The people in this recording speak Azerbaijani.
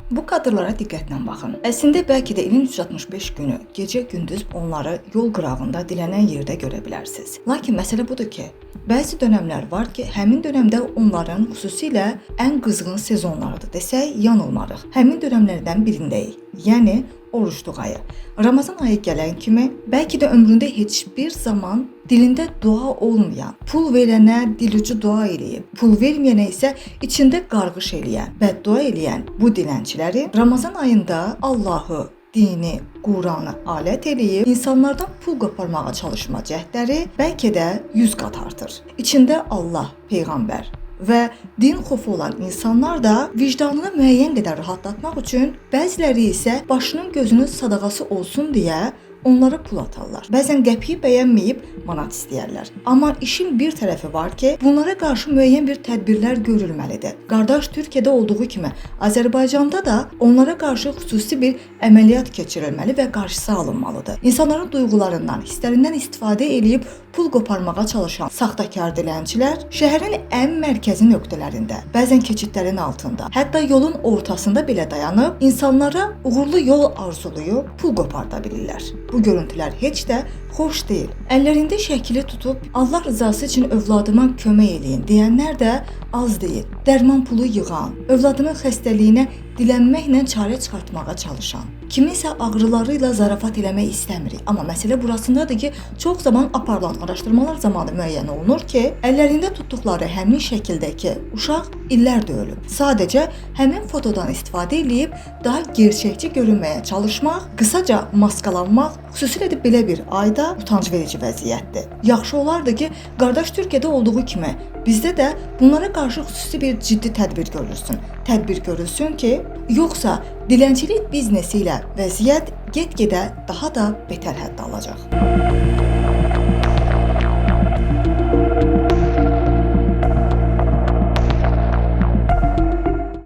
Bu kadrlara diqqətlə baxın. Əslində bəlkə də ilin 365 günü gecə-gündüz onları yol qırağında dilənən yerdə görə bilərsiniz. Lakin məsələ budur ki, bəzi dönəmlər var ki, həmin dönəmdə onların xüsusilə ən qızğın sezonlarıdır desək, yanılmarıq. Həmin dönəmlərdən birindəyik. Yəni oruçluq ayı. Ramazan ayı gələn kimi bəlkə də ömründə heç bir zaman dilində dua olmayan, pul verənə dilucu dua eləyib, pul verməyənə isə içində qarğış eləyən, bəddua eləyən bu dilənçiləri Ramazan ayında Allahı, dini, Quranı alət eləyib, insanlardan pul qoparmağa çalışma cəhdləri bəlkə də 100 qat artır. İçində Allah, Peyğəmbər və din xofu olan insanlar da vicdanını müəyyən qədər rahatlatmaq üçün, bəziləri isə başının gözünün sadaqası olsun deyə onlara pul atarlar. Bəzən qəpiyi bəyənməyib manat istəyərlər. Amma işin bir tərəfi var ki, bunlara qarşı müəyyən bir tədbirlər görülməlidir. Qardaş Türkiyədə olduğu kimi Azərbaycanda da onlara qarşı xüsusi bir əməliyyat keçirilməli və qarşısı alınmalıdır. İnsanların duyğularından, hisslərindən istifadə edib pul qoparmağa çalışan saxtakar dilənçilər şəhərin ən mərkəzi nöqtələrində, bəzən keçidlərin altında, hətta yolun ortasında belə dayanıb insanlara uğurlu yol arzulayıb pul qoparda bilirlər. Bu görüntülər heç də xoş deyil. Əllərində şəkili tutub Allah rızası üçün övladıma kömək eləyin deyənlər də az deyil. Dərman pulu yığan, övladının xəstəliyinə dilənməklə çarə çıxartmağa çalışan, kiminsə ağrıları ilə zarafat eləmək istəmirik. Amma məsələ burasındadır ki, çox zaman aparılan araşdırmalar zamanı müəyyən olunur ki, əllərində tutduqları həmin şəkildəki uşaq illərdir ölüb. Sadəcə həmin fotodan istifadə edib daha gerçəkçi görünməyə çalışmaq, qısaca maskalanmaq, xüsusilə də belə bir ayda utanc verici vəziyyətdir. Yaxşı olardı ki, qardaş Türkiyədə olduğu kimi bizdə də bunlara qarşı xüsusi bir ciddi tədbir görülsün. Tədbir görülsün ki, yoxsa dilənçilik biznesi ilə vəziyyət get-gedə daha da betər hədd alacaq.